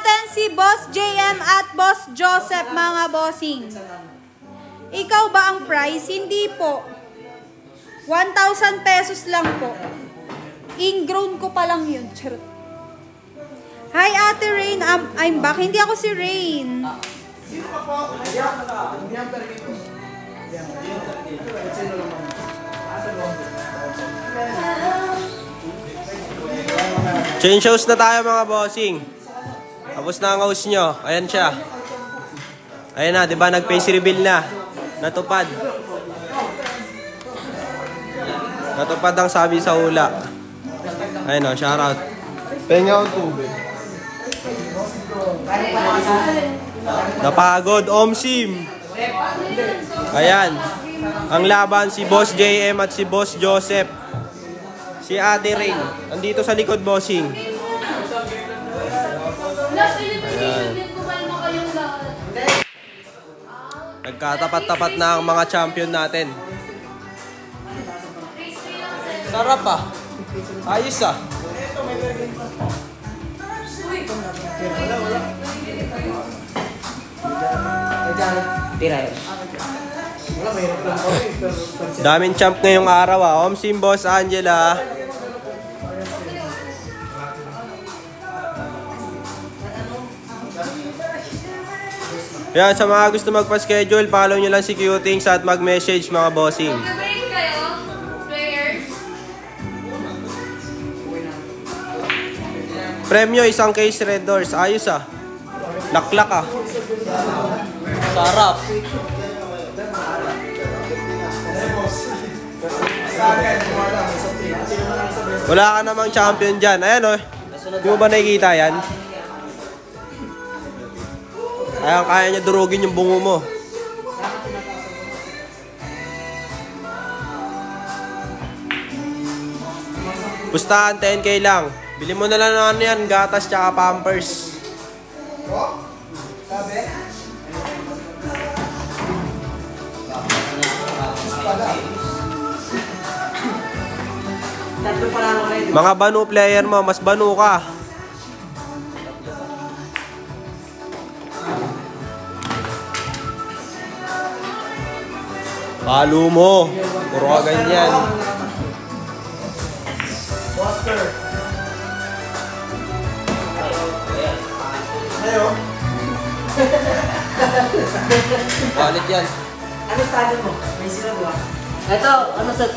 natin si Boss JM at Boss Joseph, mga bossing. Ikaw ba ang price? Hindi po. 1,000 pesos lang po. Ingrown ko pa lang yun. Charot. Hi, Ate Rain. I'm back. Hindi ako si Rain. Change house na tayo, mga bossing. Tapos na ang house nyo. Ayan siya. Ayan na, diba? Nag-face reveal na. Natupad. Natupad ang sabi sa hula. Ayan o, shoutout. Penga ang tubig. Napagod, Omsim. Ayan. Ang laban si Boss JM at si Boss Joseph. Si Ate Rain. Andito sa likod, bossing. Ayan. Nagkatapat-tapat na ang mga champion natin. Sarap ah. Ayos ah. Daming champ ngayong araw ah. Omsim, Boss Angela. Yan, sa mga gusto magpa-schedule, follow nyo lang si Cutings at mag-message, mga bossing. Mag-break kayo, players. Premyo, isang case Red Doors. Ayos ah. Laklak ah. Sarap. Wala ka namang champion dyan. Ayan o. Di mo ba nakikita yan? Ayan, kaya niya durugin yung bungo mo. Pustahan, 10K lang. Bili mo na lang ano yan, gatas tsaka pampers. Mga banu player mo, mas banu ka. Palo mo. Puro ka ganyan. Buster. Ayo. Walit yan. Ano style mo? May sila ba? Ito, ano sa...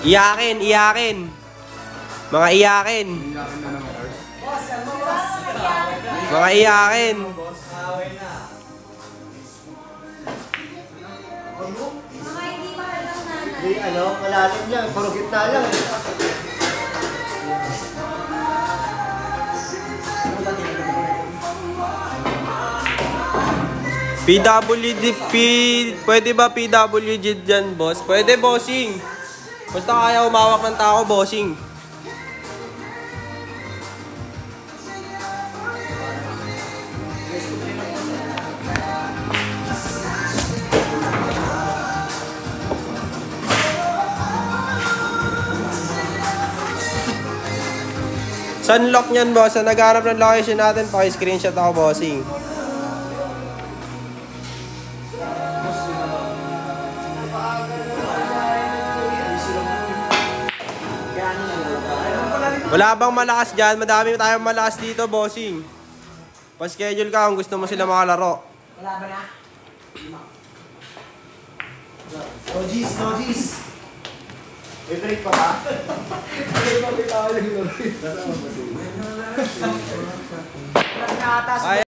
Iyakin, iyakin. Mga iyakin. Mga iyakin. Ano, malalim lang. Puro gitna lang. Pwede ba PWG dyan, boss? Pwede, bossing. Basta kaya umawak ng tao, bossing. Sunlock niyan, boss. Sa nagharap ng location natin, paki-screenshot ako, bossing. Wala bang malakas dyan? Madami tayong malakas dito, bossing. Pa-schedule ka kung gusto mo sila makalaro. Wala ba na? No G's. May break pa ba? May break pa ba?